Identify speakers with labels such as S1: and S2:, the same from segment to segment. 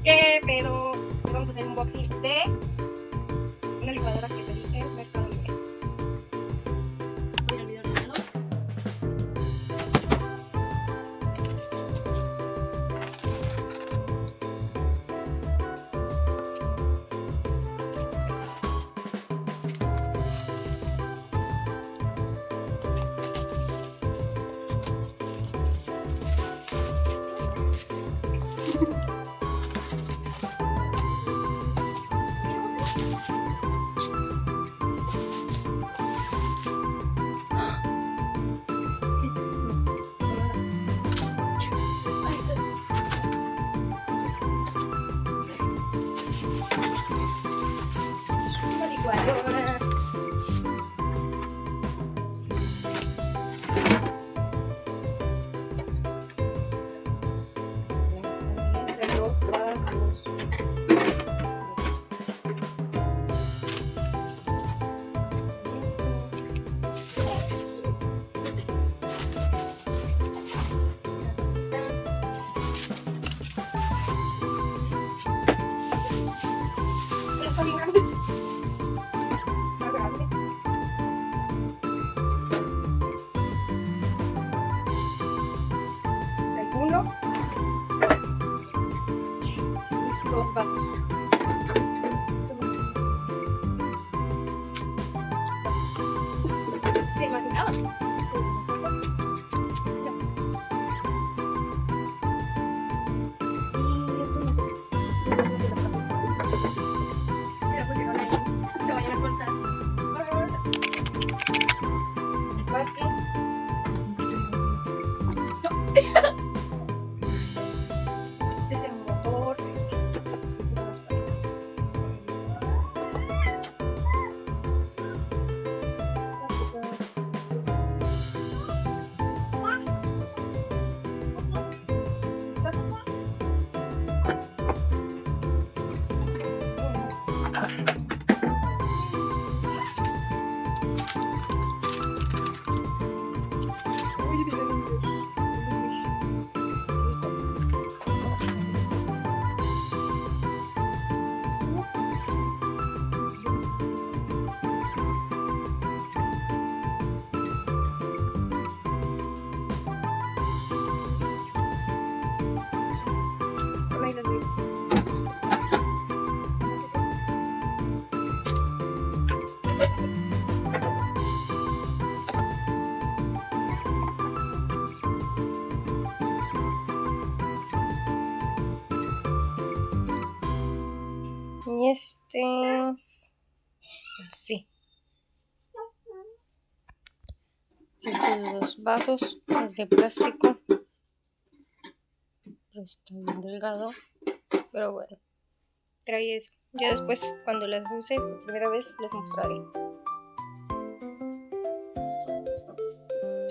S1: ¿Qué pedo? Vamos a hacer un unboxing de una licuadora que pedí en Mercado Libre. Voy a olvidar de todo. Una licuadora. De 2 vasos. Pero está bien grande. Está grande. Hay 1, 2 vasos. Se imaginaba. Y esto no sé qué es. Se la pusieron ahí. Se vayan a cortar. Parte. Este es el motor. Estas son las partes. Y este es así. Esos 2 vasos es de plástico, pero está bien delgado. Pero bueno, trae eso. Ya después, cuando las use por primera vez, les mostraré.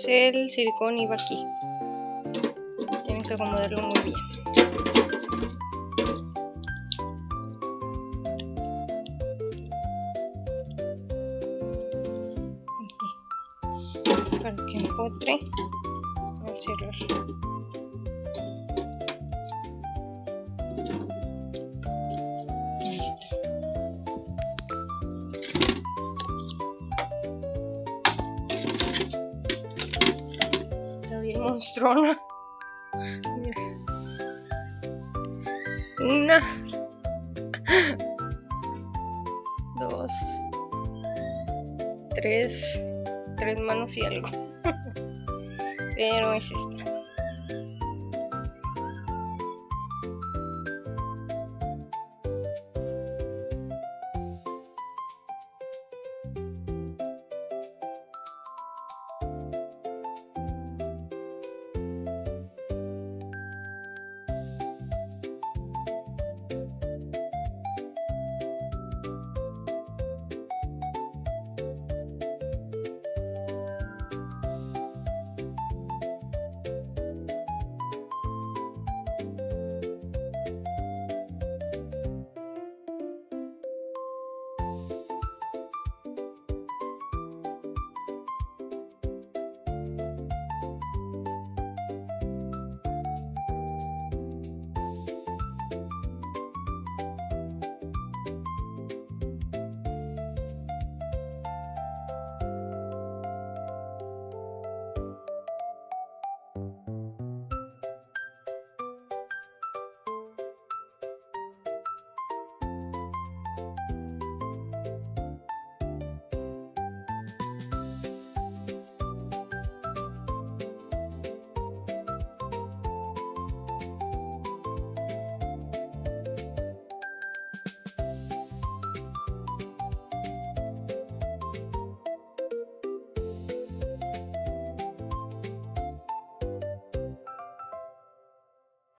S1: El silicón iba aquí. Tienen que acomodarlo muy bien. Aquí. Para que empotre al cerrar. Bien monstrona. Mira. 1, 2, 3 manos y algo. Pero es esta.